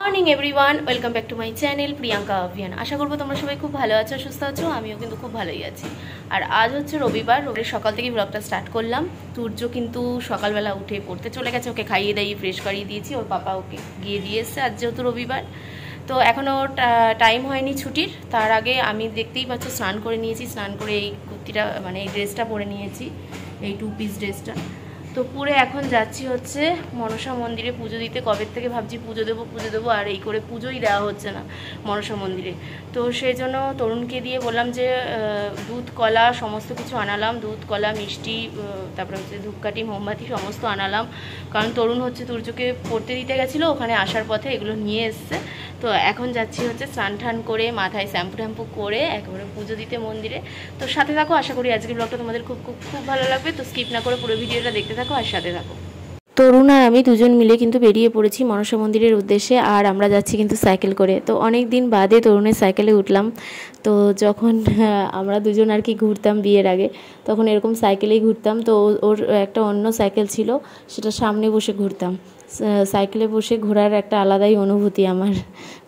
Morning everyone, welcome back to my channel Priyanka Abhiyan. আশা করবো তোমরা সবাই খুব ভালো আছো, সুস্থ আছো। আমিও কিন্তু খুব ভালোই আছি। আর আজ হচ্ছে রবিবার সকাল থেকে ব্লগটা স্টার্ট করলাম। সূর্য কিন্তু সকালবেলা উঠে পড়তে চলে গেছে, ওকে খাইয়ে দাইয়ে ফ্রেশ করিয়ে দিয়েছি, ওর পাপা ওকে গিয়ে দিয়ে এসছে। আজ যেহেতু রবিবার তো এখনও টাইম হয়নি ছুটির। তার আগে আমি দেখতেই পাচ্ছ স্নান করে নিয়েছি, স্নান করে এই কুর্তিটা মানে এই ড্রেসটা পরে নিয়েছি, এই 2 পিস ড্রেসটা। তো পুরে এখন যাচ্ছি হচ্ছে মনসা মন্দিরে পুজো দিতে। কবে থেকে ভাবছি পুজো দেবো আর এই করে পুজোই দেওয়া হচ্ছে না মনসা মন্দিরে। তো সেই জন্য তরুণকে দিয়ে বললাম যে দুধ কলা সমস্ত কিছু আনালাম, দুধ কলা মিষ্টি, তারপরে হচ্ছে ধূপকাঠি মোমবাতি সমস্ত আনালাম। কারণ তরুণ হচ্ছে সূর্যকে পড়তে দিতে গেছিলো, ওখানে আসার পথে এগুলো নিয়ে এসছে। তো এখন যাচ্ছি হচ্ছে স্নান টান করে মাথায় শ্যাম্পু ট্যাম্পু করে একেবারে পুজো দিতে মন্দিরে। তো সাথে থাকো, আশা করি আজকের ব্লগটা তোমাদের খুব খুব খুব ভালো লাগবে। তো স্কিপ না করে পুরো ভিডিওটা দেখতে থাকো আর সাথে থাকো। তরুণ আর আমি দুজন মিলে কিন্তু বেরিয়ে পড়েছি মনসা মন্দিরের উদ্দেশ্যে। আর আমরা যাচ্ছি কিন্তু সাইকেল করে। তো অনেক দিন বাদে তরুণের সাইকেলে উঠলাম। তো যখন আমরা দুজন আর কি ঘুরতাম বিয়ের আগে, তখন এরকম সাইকেলেই ঘুরতাম। তো ওর একটা অন্য সাইকেল ছিল, সেটা সামনে বসে ঘুরতাম। সাইকেলে বসে ঘোরার একটা আলাদাই অনুভূতি আমার,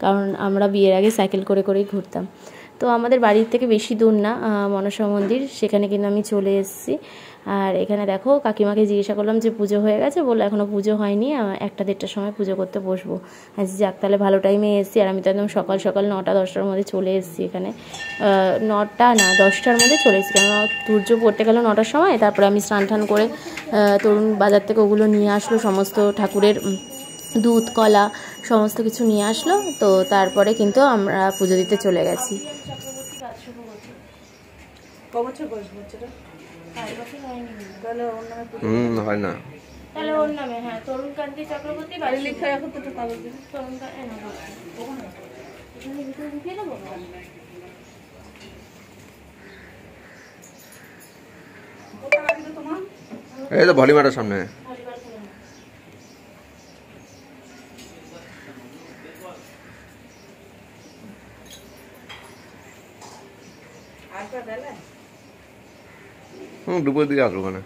কারণ আমরা বিয়ের আগে সাইকেল করে করেই ঘুরতাম। তো আমাদের বাড়ির থেকে বেশি দূর না মনসা মন্দির, সেখানে কিন্তু আমি চলে এসেছি। আর এখানে দেখো কাকিমাকে জিজ্ঞাসা করলাম যে পুজো হয়ে গেছে, বললো এখনও পুজো হয়নি, 1টা-1:30টার সময় পুজো করতে বসবো। যাক তাহলে ভালো টাইমে এসেছি। আর আমি তো একদম সকাল সকাল 9টা-10টার মধ্যে চলে এসেছি এখানে। 9টা না 10টার মধ্যে চলে এসেছি, কারণ সূর্য পড়তে গেল 9টার সময়। তারপরে আমি স্নান টান করে তরুণ বাজার থেকে ওগুলো নিয়ে আসলো, সমস্ত ঠাকুরের দুধ কলা সমস্ত কিছু নিয়ে আসলো। তো তারপরে কিন্তু আমরা পুজো দিতে চলে গেছি। হয় না তাহলে ওর নামে, হ্যাঁ, তরুণ কান্তি চক্রবর্তী বাড়ি লিখে রাখো তো কাগজে। তরুণ এই তো ভলিমাটার সামনে। দুপুরের দিকে আসবো ওখানে।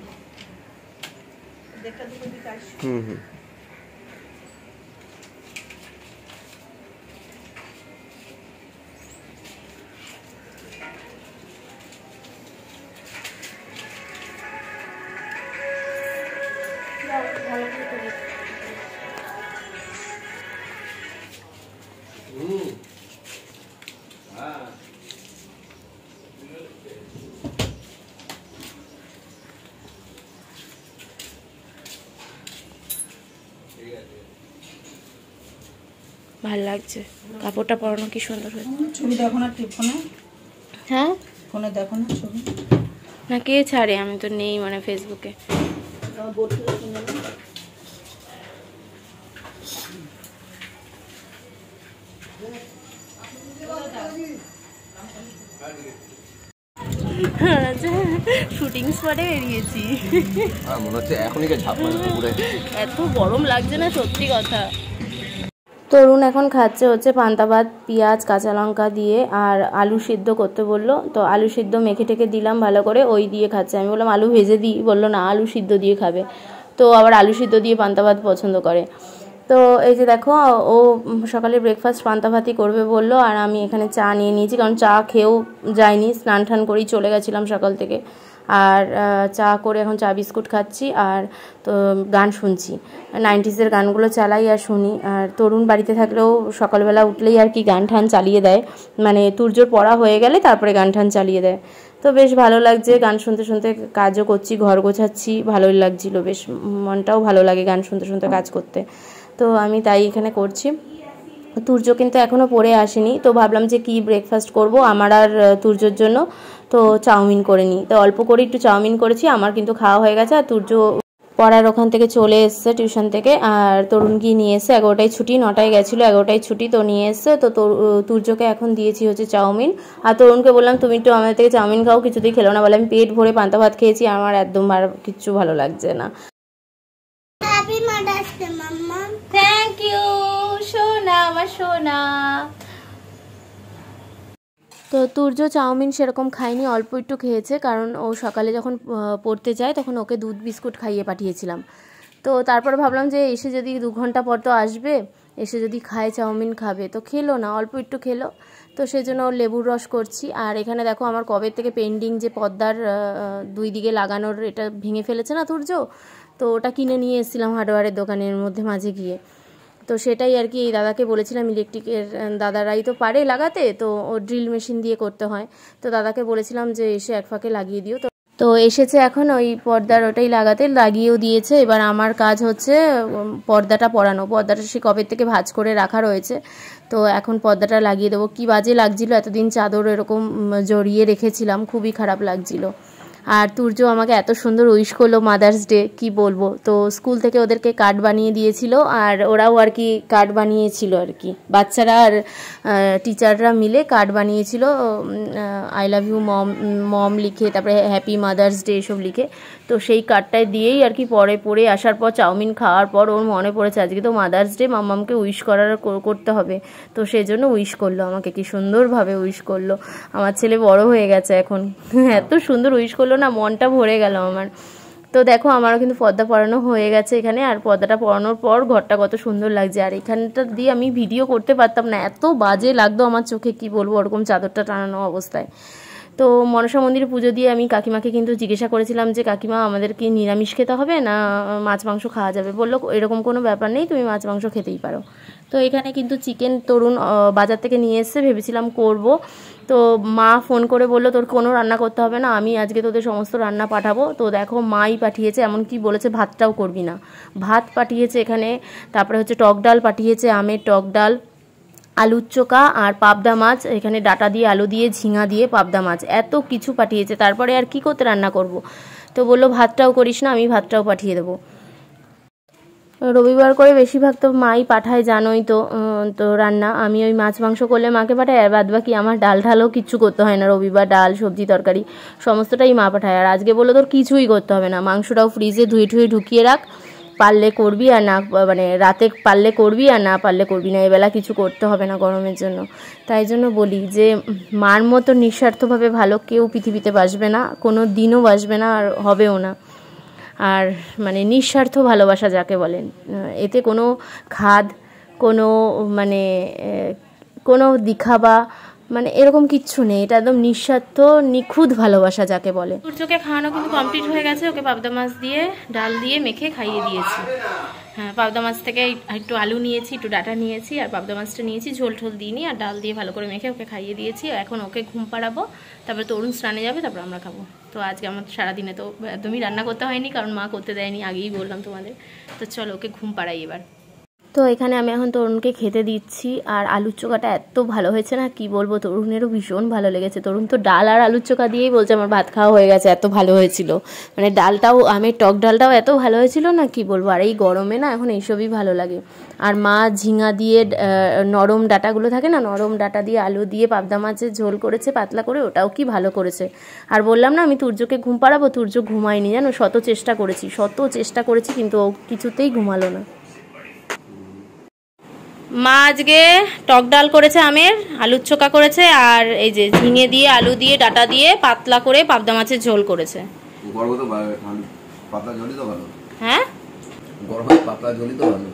ভাল লাগছে, কাপড়টা পরানো কি সুন্দর হয়েছে। ছবি দেখো না ফোনে? হ্যাঁ ফোনে দেখো না ছবি? না কে ছাড়ে, আমি তো নেই মানে ফেসবুকে। শুটিং স্পটে বেরিয়েছি, মনে হচ্ছে এখনই এত গরম লাগছে না, সত্যি কথা। তরুণ এখন খাচ্ছে হচ্ছে পান্তা ভাত, পেঁয়াজ কাঁচা লঙ্কা দিয়ে, আর আলু সিদ্ধ করতে বললো। তো আলু সিদ্ধ মেখে টেকে দিলাম ভালো করে, ওই দিয়ে খাচ্ছে। আমি বললাম আলু ভেজে দিই, বললো না আলু সিদ্ধ দিয়ে খাবে। তো আবার আলু সিদ্ধ দিয়ে পান্তা ভাত পছন্দ করে। তো এই যে দেখো, ও সকালে ব্রেকফাস্ট পান্তা ভাতই করবে বললো। আর আমি এখানে চা নিয়ে নিয়েছি, কারণ চা খেয়েও যায়নি, স্নান টান করেই চলে গেছিলাম সকাল থেকে। আর চা করে এখন চা বিস্কুট খাচ্ছি, আর তো গান শুনছি, 90s গানগুলো চালাই আর শুনি। আর তরুণ বাড়িতে থাকলেও সকালবেলা উঠলেই আর কি গান ঠান চালিয়ে দেয়, মানে সূর্যর পড়া হয়ে গেলে তারপরে গান ঠান চালিয়ে দেয়। তো বেশ ভালো লাগছে, গান শুনতে শুনতে কাজও করছি, ঘর গোছাচ্ছি, ভালোই লাগছিল, বেশ মনটাও ভালো লাগে গান শুনতে শুনতে কাজ করতে। তো আমি তাই এখানে করছি। সূর্য কিন্তু এখনও পড়ে আসেনি, তো ভাবলাম যে কি ব্রেকফাস্ট করব আমার আর সূর্যর জন্য। তো চাউমিন করে নিই, তো অল্প করে একটু চাউমিন করেছি, আমার কিন্তু খাওয়া হয়ে গেছে। আর সূর্য পড়ার ওখান থেকে চলে এসছে টিউশন থেকে, আর তরুণ গিয়ে নিয়ে এসছে। 11টায় ছুটি, 9টায় গেছিলো, 11টায় ছুটি, তো নিয়ে এসছে। তো সূর্যকে এখন দিয়েছি হচ্ছে চাউমিন। আর তরুণকে বললাম তুমি একটু আমাদের থেকে চাউমিন খাও, কিছুতেই খেলো না, বলে আমি পেট ভরে পান্তা ভাত খেয়েছি, আমার একদম কিচ্ছু ভালো লাগছে না। থ্যাংক ইউ সোনা, আমার সোনা। তো সূর্য চাউমিন সেরকম খায়নি, অল্প একটু খেয়েছে, কারণ ও সকালে যখন পড়তে যায় তখন ওকে দুধ বিস্কুট খাইয়ে পাঠিয়েছিলাম। তো তারপর ভাবলাম যে এসে যদি 2 ঘন্টা পর তো আসবে, এসে যদি খায় চাউমিন খাবে, তো খেলো না, অল্প একটু খেলো। তো সেই জন্য ওর লেবুর রস করছি। আর এখানে দেখো আমার কবে থেকে পেন্ডিং যে পর্দার 2 দিকে লাগানোর, এটা ভেঙে ফেলেছে না তুর্য, তো ওটা কিনে নিয়ে এসেছিলাম হার্ডওয়্যারের দোকানের মধ্যে মাঝে গিয়ে। তো সেটাই আর কি এই দাদাকে বলেছিলাম, ইলেকট্রিকের দাদারাই তো পারে লাগাতে, তো ও ড্রিল মেশিন দিয়ে করতে হয়। তো দাদাকে বলেছিলাম যে এসে এক ফাঁকে লাগিয়ে দিও। তো এসেছে এখন ওই পর্দার ওটাই লাগাতে, লাগিয়েও দিয়েছে। এবার আমার কাজ হচ্ছে পর্দাটা পরানো। পর্দাটা সে কবে থেকে ভাঁজ করে রাখা রয়েছে, তো এখন পর্দাটা লাগিয়ে দেবো। কি বাজে লাগছিল, এতদিন চাদর এরকম জড়িয়ে রেখেছিলাম, খুবই খারাপ লাগছিল। আর তুর্য আমাকে এত সুন্দর উইশ করলো মাদার্স ডে, কি বলবো। তো স্কুল থেকে ওদেরকে কার্ড বানিয়ে দিয়েছিল, আর ওরাও আর কি কার্ড বানিয়েছিল আর কি, বাচ্চারা আর টিচাররা মিলে কার্ড বানিয়েছিল, আই লাভ ইউ মম মম লিখে, তারপরে হ্যাপি মাদার্স ডে এসব লিখে। তো সেই কার্ডটায় দিয়েই আর কি পরে আসার পর চাউমিন খাওয়ার পর ওর মনে পড়েছে আজকে তো মাদার্স ডে, মাম্মামকে উইশ করতে হবে। তো সেই জন্য উইশ করলো আমাকে, কি সুন্দরভাবে উইশ করলো। আমার ছেলে বড় হয়ে গেছে এখন, এত সুন্দর উইশ করলো না, মনটা ভরে গেল আমার। তো দেখো আমারও কিন্তু পর্দা পরানো হয়ে গেছে এখানে, আর পর্দাটা পরানোর পর ঘরটা কত সুন্দর লাগছে। আর এখানটা দিয়ে আমি ভিডিও করতে পারতাম না, এত বাজে লাগতো আমার চোখে, কি বলবো, ওরকম চাদরটা টানানো অবস্থায়। তো মনসা মন্দিরে পুজো দিয়ে আমি কাকিমাকে কিন্তু জিজ্ঞাসা করেছিলাম যে কাকিমা আমাদের কি নিরামিষ খেতে হবে না মাছ মাংস খাওয়া যাবে, বললো এরকম কোনো ব্যাপার নেই, তুমি মাছ মাংস খেতেই পারো। তো এখানে কিন্তু চিকেন তরুণ বাজার থেকে নিয়ে এসছে, ভেবেছিলাম করব। তো মা ফোন করে বললো তোর কোনো রান্না করতে হবে না, আমি আজকে তোদের সমস্ত রান্না পাঠাবো। তো দেখো মাই পাঠিয়েছে, এমনকি বলেছে ভাতটাও করবি না, ভাত পাঠিয়েছে এখানে। তারপরে হচ্ছে টক ডাল পাঠিয়েছে, আমের টক ডাল, আলুর চোখা আর পাবদা মাছ, এখানে ডাটা দিয়ে আলু দিয়ে ঝিঙা দিয়ে পাবদা মাছ, এত কিছু পাঠিয়েছে। তারপরে আর কি করতে রান্না করব, তো বললো ভাতটাও করিস না, আমি ভাতটাও পাঠিয়ে দেবো। রবিবার করে বেশিরভাগ তো মাই পাঠায়, জানোই তো। তো রান্না আমি ওই মাছ মাংস করলে মাকে পাঠাই, আর বাদ বাকি আমার ডাল ঢালও কিচ্ছু করতে হয় না রবিবার, ডাল সবজি তরকারি সমস্তটাই মা পাঠায়। আর আজকে বললো তোর কিছুই করতে হবে না, মাংসটাও ফ্রিজে ধুয়ে ঢুকিয়ে রাখ, পারলে করবি আর না, মানে রাতে পারলে করবি আর না পারলে করবি না, এবেলা কিছু করতে হবে না গরমের জন্য। তাই জন্য বলি যে মার মতো নিঃস্বার্থভাবে ভালো কেউ পৃথিবীতে বাসবে না, কোনো দিনও বাসবে না, আর হবেও না। আর মানে নিঃস্বার্থ ভালোবাসা যাকে বলেন, এতে কোনো খাদ, কোনো মানে কোনো দিখাবা মানে এরকম কিচ্ছু নেই, এটা একদম নিঃস্বার্থ নিখুঁত ভালোবাসা যাকে বলে। সূর্যকে খাওয়ানো কিন্তু কমপ্লিট হয়ে গেছে, ওকে পাবদা মাছ দিয়ে ডাল দিয়ে মেখে খাইয়ে দিয়েছি। হ্যাঁ, পাবদা মাছ থেকে একটু আলু নিয়েছি, একটু ডাটা নিয়েছি, আর পাবদা মাছটা নিয়েছি, ঝোল ঠোল দিইনি, আর ডাল দিয়ে ভালো করে মেখে ওকে খাইয়ে দিয়েছি। এখন ওকে ঘুম পাড়াবো, তারপরে তরুণ স্নানে যাবে, তারপর আমরা খাবো। তো আজকে আমার সারাদিনে তো একদমই রান্না করতে হয়নি, কারণ মা করতে দেয়নি, আগেই বললাম তোমাদের। তো চলো ওকে ঘুম পাড়াই এবার। তো এখানে আমি এখন তরুণকে খেতে দিচ্ছি। আর আলুর চোখাটা এত ভালো হয়েছে না, কি বলবো, তরুণেরও ভীষণ ভালো লেগেছে। তরুণ তো ডাল আর আলুর চোখা দিয়েই বলছে আমার ভাত খাওয়া হয়ে গেছে, এত ভালো হয়েছিল। মানে ডালটাও, আমের টক ডালটাও এত ভালো হয়েছিল না, কি বলবো। আর এই গরমে না এখন এইসবই ভালো লাগে। আর মা ঝিঙা দিয়ে নরম ডাটাগুলো থাকে না, নরম ডাটা দিয়ে আলু দিয়ে পাবদা মাছের ঝোল করেছে পাতলা করে, ওটাও কি ভালো করেছে। আর বললাম না আমি তুর্যকে ঘুম পাড়াবো, তুর্য ঘুমায়নি জানো, শত চেষ্টা করেছি কিন্তু ও কিছুতেই ঘুমালো না। মা আজকে টক ডাল করেছে, আমের আলুর চোখা করেছে, আর এই যে ঝিঙে দিয়ে আলু দিয়ে ডাটা দিয়ে পাতলা করে পাবদা মাছের ঝোল করেছে। হ্যাঁ, পাতলা ঝোলই তো ভালো।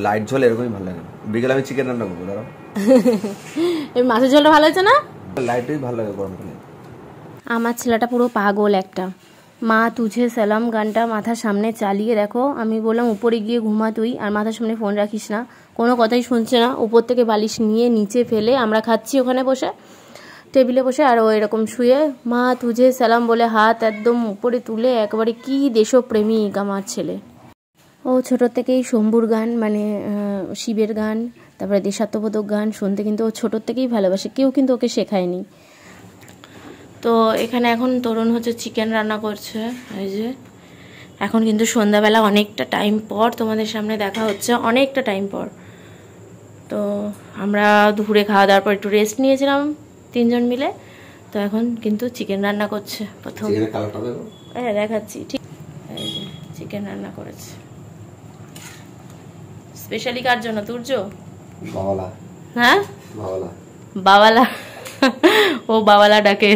লাইট ঝোল এরকমই ভালো লাগে। বিকেলে আমি চিকেন রান্না করবো, দাঁড়াও। এই মাছের ঝোলটা ভালো হয়েছে না? লাইটই ভালো লাগে গরমকালে। আমার ছেলেটা পুরো পাগল একটা। মা তুঝে সালাম গানটা মাথার সামনে চালিয়ে, দেখো আমি বললাম উপরে গিয়ে ঘুমা তুই, আর মাথার সামনে ফোন রাখিস না, কোনো কথাই শুনছে না। উপর থেকে বালিশ নিয়ে নিচে ফেলে আমরা খাচ্ছি ওখানে বসে, টেবিলে বসে, আর ও এরকম শুয়ে মা তুঝে সালাম বলে হাত একদম উপরে তুলে, একেবারে কি দেশপ্রেমিক আমার ছেলে। ও ছোটোর থেকেই শম্ভুর গান, মানে শিবের গান, তারপরে দেশাত্মবোধক গান শুনতে কিন্তু ও ছোটোর থেকেই ভালোবাসে, কেউ কিন্তু ওকে শেখায়নি। তো এখানে এখন তরুণ হচ্ছে চিকেন রান্না করছে, এই যে এখন কিন্তু সন্ধ্যাবেলা অনেকটা টাইম পর তোমাদের সামনে দেখা হচ্ছে, অনেকটা টাইম পর। তো আমরা দুপুরে খাওয়া দাওয়ার পর একটু রেস্ট নিয়েছিলাম 3 জন মিলে, তো এখন কিন্তু চিকেন রান্না করছে প্রথম। হ্যাঁ দেখাচ্ছি, ঠিক। এই যে চিকেন রান্না করেছে স্পেশালি কার জন্য? তুর্য? বাওয়ালা। হ্যাঁ বাওয়ালা। বাওয়ালা। ও বাওয়ালা ডাকে।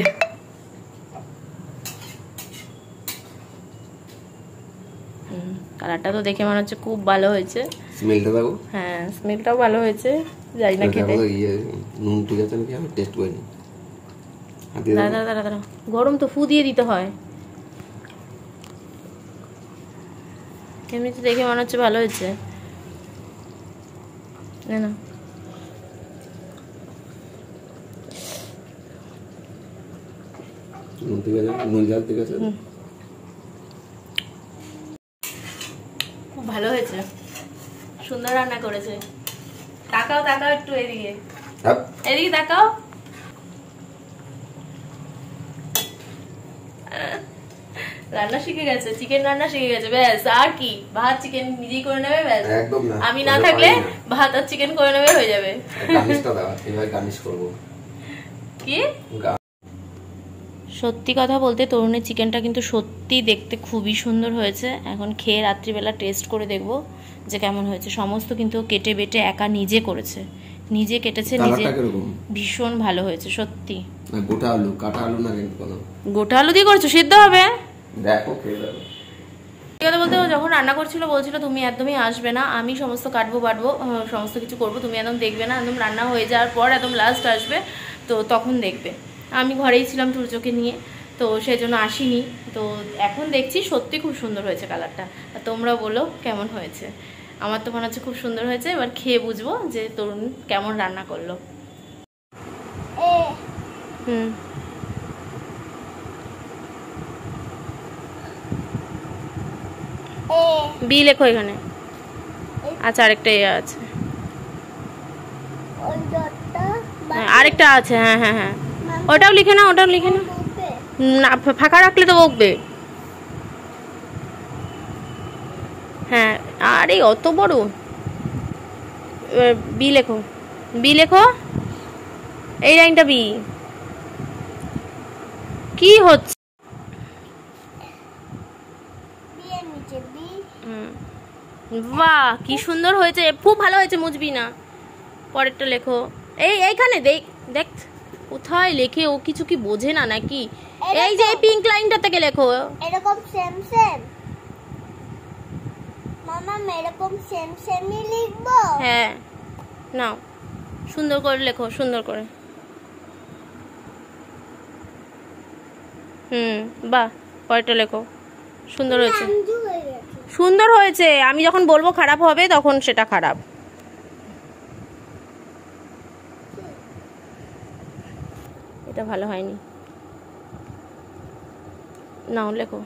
কালারটা তো দেখে মনে হচ্ছে খুব ভালো হয়েছে। স্মেলটা দেখো। হ্যাঁ স্মেলটাও ভালো হয়েছে, জানি না খেতে। নুন ঠিক আছে নাকি আমি টেস্ট করিনি। দাঁড়া দাঁড়া দাঁড়া, গরম তো ফু দিয়ে দিতে হয়। এমনিতে দেখে মনে হচ্ছে ভালো হয়েছে। না নুন ঠিক আছে, নুন ঝাল ঠিক আছে। খুব ভালো হয়েছে, সুন্দর রান্না করেছে। তাকাও তাকাও একটু এদিকে, এদিকে তাকাও। রান্না শিখে গেছে, চিকেন রান্না শিখে গেছে। ব্যাস আর কি, ভাত চিকেন নিজেই করে নেবে। ব্যাস একদম না, আমি না থাকলে ভাত আর চিকেন করে নেবে, হয়ে যাবে। গার্নিশটা দাও, এভাবে গার্নিশ করব। কি সত্যি কথা বলতে তরুণের চিকেনটা কিন্তু সত্যি দেখতে খুবই সুন্দর হয়েছে। এখন খেয়ে রাত্রিবেলা টেস্ট করে দেখব যে কেমন হয়েছে। সমস্ত কিন্তু কেটে বেটে একা নিজে করেছে, নিজে কেটেছে নিজে। ভীষণ ভালো হয়েছে সত্যি। গোটা আলু, কাটা আলু না কিন্তু কোনো। গোটা আলু দিয়ে করেছো, সিদ্ধ হবে। দেখো খেয়ে দেখো। কথা বলতে যখন রান্না করছিল বলছিল তুমি একদমই আসবে না, আমি সমস্ত কাটবো বাটবো সমস্ত কিছু করবো, তুমি একদম দেখবে না, একদম রান্না হয়ে যাওয়ার পর একদম লাস্ট আসবে, তো তখন দেখবে। আমি ঘরেই ছিলাম সূর্যকে নিয়ে, তো সেই জন্য আসিনি। তো এখন দেখছি সত্যি খুব সুন্দর হয়েছে কালারটা। আর তোমরা বলো কেমন হয়েছে। আমার তো মনে হচ্ছে খুব সুন্দর হয়েছে। এবার খেয়ে বুঝবো যে তরুণ কেমন রান্না করলো। বি লেখো এখানে। আচ্ছা আরেকটা ইয়ে আছে, আরেকটা আছে। হ্যাঁ হ্যাঁ হ্যাঁ, ওটাও লিখে না, ওটাও লিখে না। না ফাঁকা রাখলে তো বকবে। হ্যাঁ আরে অত বড়। বি লেখো, বি লেখো, এই লাইনটা বি। কি হচ্ছে? বাহ কি সুন্দর হয়েছে, খুব ভালো হয়েছে। মুছবি না, পরেরটা লেখো। এইখানে দেখ দেখ কোথায় লেখে, ও কিছু কি বোঝে না নাকি? এই যে এই পিঙ্ক লাইনটা থেকে লেখো এরকম সেম সেম। মামা এরকম সেম সেমই লিখবো? হ্যাঁ নাও, সুন্দর করে লেখো, সুন্দর করে। বাহ, পরেরটা লেখো। সুন্দর হয়েছে, সুন্দর হয়েছে। আমি যখন বলবো খারাপ হবে তখন সেটা খারাপ। এটা ভালো হয়নি, নাও লেখো।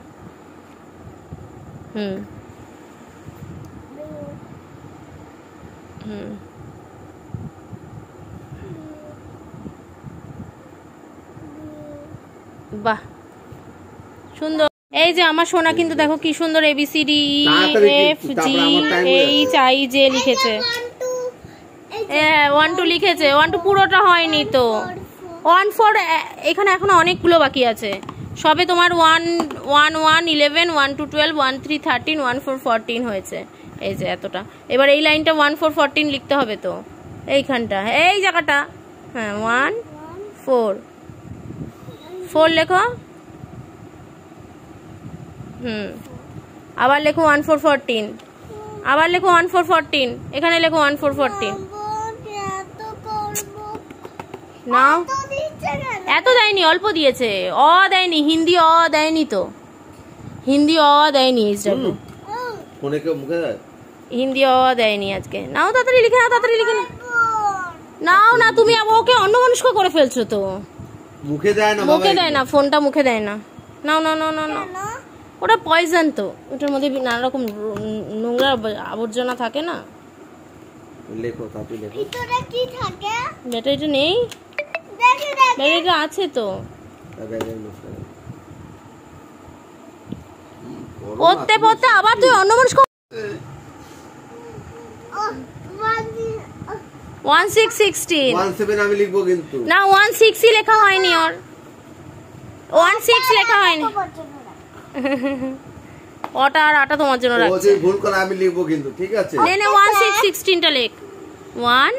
বাহ সুন্দর। এই যে আমার সোনা কিন্তু দেখো কি সুন্দর ABCD EFG HIJ লিখেছে। 1 2 লিখেছে, 1 2 পুরোটা হয়নি তো। 1 4 এখানে এখনো অনেকগুলো বাকি আছে। সবে তোমার 1 1 1 11 1 2 12 1 3 13 1 4 14 হয়েছে। এই যে এতটা। এবার এই লাইনটা 1 4 14 লিখতে হবে তো, এইখানটা, এই জায়গাটা। হ্যাঁ 1 4 4 লেখো। আবার লেখো 1 4 14, আবার লেখো 1 4 14, এখানে লেখো 1 4 14। নাও, এত দেয়নি, অল্প দিয়েছে। অ দেয়নি, হিন্দি অ দেয়নি তো, হিন্দি অ দেয়নি। হিন্দি অ দেয়নি আজকে। নাও তাড়াতাড়ি লিখে নাও, তাড়াতাড়ি লিখে নাও। না তুমি ওকে অন্যমনস্ক করে ফেলছো তো। মুখে দেয় না, মুখে দেয় না, ফোনটা মুখে দেয় না। নাও নাও নাও নাও নাও, ওটা পয়জন তো, ওটার মধ্যে নানা রকম নোংরা আবর্জনা থাকে না। লেখো তাতে লেখো। ভিতরে কি থাকে? ব্যাটারিটা নেই, ব্যাটারিটা আছে তো। পড়তে পড়তে আবার তুই অন্যমনস্ক। 1616 17 আমি লিখবো কিন্তু না, 16ই লেখা হয়নি। ওর 16 লেখা হয়নি। ওটা আর আটা তোমার জন্য ও রাখছি। যদি ভুল করে আমি লিখবো কিন্তু, ঠিক আছে? নে 1 6 16টা লেখ। 1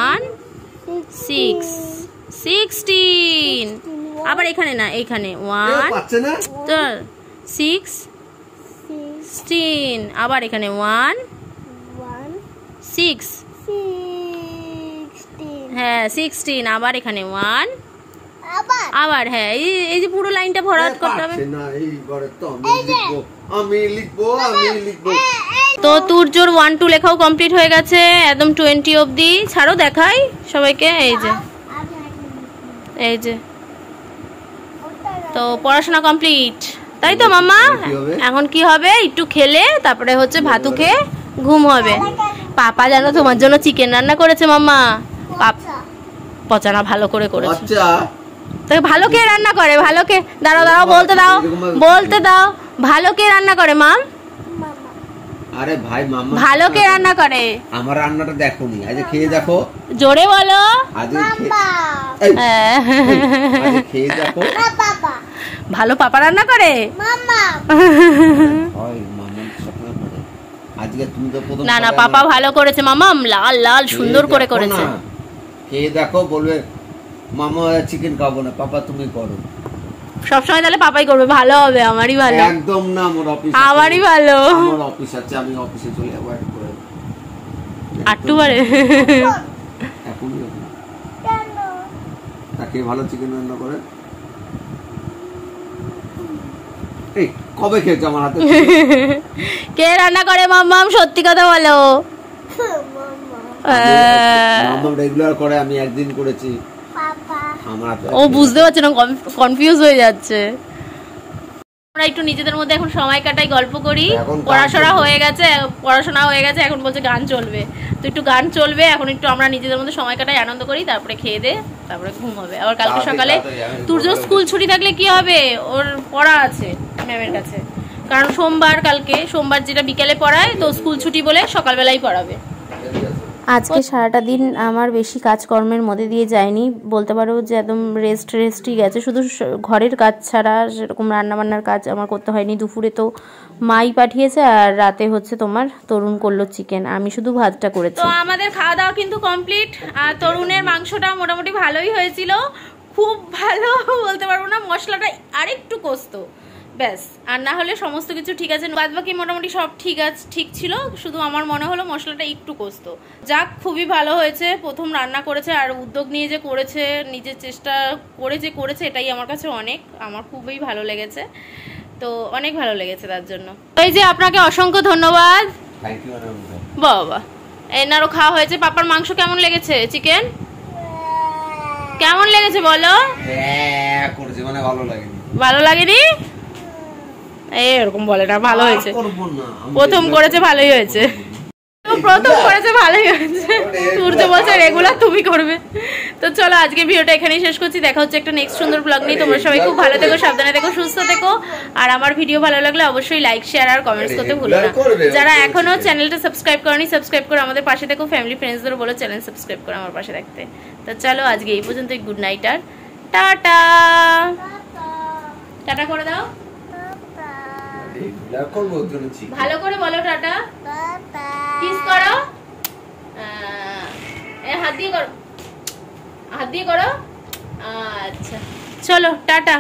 1 6 16। আবার এখানে না, এখানে কেউ 1 পাচ্ছে না? 6 16। আবার এখানে 1 6 16 হ্যাঁ 16। আবার এখানে 1 আবার আবার হ্যাঁ এই যে পুরো লাইনটা ভরাট করতে হবে। পাচ্ছে না, এইবারে তো আমি লিখবো। তো তুর্যর 1 2 লেখাও কমপ্লিট হয়ে গেছে, একদম 20 অবধি। ছাড়ো দেখাই সবাইকে, এই যে তো পড়াশোনা কমপ্লিট, তাই তো মাম্মা? কি হবে? এখন কি হবে, একটু খেলে তারপরে হচ্ছে ভাতু খেয়ে ঘুম হবে। পাপা জানো তোমার জন্য চিকেন রান্না করেছে মাম্মা। পচানা ভালো করে করেছে। আচ্ছা, তোকে ভালো কে রান্না করে? ভালো কে, দাঁড়াও বলতে দাও ভালো কে রান্না করে মাম? আরে ভাই মাম্মা ভালো কে রান্না করে? আমার রান্নাটা দেখোনি, আজ খেয়ে দেখো। জোরে বলো। আজ বাবা খেয়ে দেখো। বাবা ভালো পাপা রান্না করে। মামা হয় মাম্মা স্বপ্ন করে। আজকে তুমি তো প্রথম না পাপা ভালো করেছে মামাম, লাল লাল সুন্দর করে করেছে। খেয়ে দেখো, বলবে মামা চিকেন খাবো না, পাপা তুমি করো। সবসময় তাহলে পাপাই করবে, ভালো হবে। আমারই ভালো। একদম না, আমার অফিস আমারই ভালো। আমার অফিস আছে, আমি অফিসে চলে যাবো করে। আটটু বারে এখনই কেন তাকে ভালো চিকেন রান্না করে। এই কবে খেয়েছো আমার হাতে? কে রান্না করে মাম্মাম? সত্যি কথা বলো। মাম্মা রেগুলার করে, আমি একদিন করেছি। পাপা আমার হাতে ও বুঝতে পারছে না, কনফিউজ হয়ে যাচ্ছে। আমরা একটু নিজেদের মধ্যে এখন সময় কাটাই, গল্প করি। এখন গান পড়াশোনা চলবে। হয়ে গেছে, এখন বলছে গান চলবে। তো একটু গান চলবে, এখন একটু আমরা নিজেদের মধ্যে সময় কাটাই, আনন্দ করি, তারপরে খেয়ে দে, তারপরে ঘুম হবে। আবার কালকে সকালে তুর্য স্কুল ছুটি থাকলে কি হবে, ওর পড়া আছে ম্যামের কাছে। কারণ সোমবার যেটা বিকেলে পড়ায়, তো স্কুল ছুটি বলে সকালবেলাই পড়াবে। আজকে সারাটা দিন আমার বেশি কাজকর্মের মধ্যে দিয়ে যায়নি, বলতে পারো যে একদম রেস্টই গেছে। শুধু ঘরের কাজ ছাড়া সেরকম রান্নাবান্নার কাজ আমার করতে হয়নি। দুপুরে তো মাই পাঠিয়েছে, আর রাতে হচ্ছে তোমার তরুণ করলো চিকেন, আমি শুধু ভাতটা করেছি। তো আমাদের খাওয়া দাওয়া কিন্তু কমপ্লিট। আর তরুণের মাংসটা মোটামুটি ভালোই হয়েছিল, খুব ভালো বলতে পারবো না, মশলাটা আরেকটু কষতো ব্যাস, আর না হলে সমস্ত কিছু ঠিক আছে। বাদ বাকি মোটামুটি সব ঠিক ছিল, শুধু আমার মনে হলো মশলাটা একটু কষতো। যাক, খুবই ভালো হয়েছে। প্রথম রান্না করেছে, আর উদ্যোগ নিয়ে যে করেছে, নিজের চেষ্টা করেছে এটাই আমার কাছে আমার খুবই ভালো লেগেছে। তো অনেক ভালো লেগেছে তার জন্য। এই যে আপনাকে অসংখ্য ধন্যবাদ। Thank you. বাবা এনারও খাওয়া হয়েছে। পাপার মাংস কেমন লেগেছে? চিকেন কেমন লেগেছে বলো? করেছে মানে ভালো লাগেনি। ভালো লাগেনি? এরকম বলে না, ভালো হয়েছে। প্রথম করেছে ভালোই হয়েছে। সূর্য বলছে রেগুলার তুমি করবে। তো চলো আজকে ভিডিওটা এখানেই শেষ করছি। দেখা হচ্ছে একটা নেক্সট সুন্দর ব্লগ নিয়ে। তোমরা সবাই খুব ভালো থেকো, সাবধানে থেকো, সুস্থ থেকো। আর আমার ভিডিও ভালো লাগলে অবশ্যই লাইক, শেয়ার আর কমেন্টস করতে ভুলো না। যারা এখনো চ্যানেলটা সাবস্ক্রাইব করনি, সাবস্ক্রাইব করে আমাদের পাশে থেকো। ফ্যামিলি ফ্রেন্ডসদেরও বলো চ্যানেল সাবস্ক্রাইব করে আমার পাশে থাকতে। তো চলো আজকে এই পর্যন্ত। গুড নাইট আর টাটা। টাটা করে দাও, ভালো করে বলো টাটা। কিস করো, হাত দিয়ে করো। আচ্ছা চলো টাটা।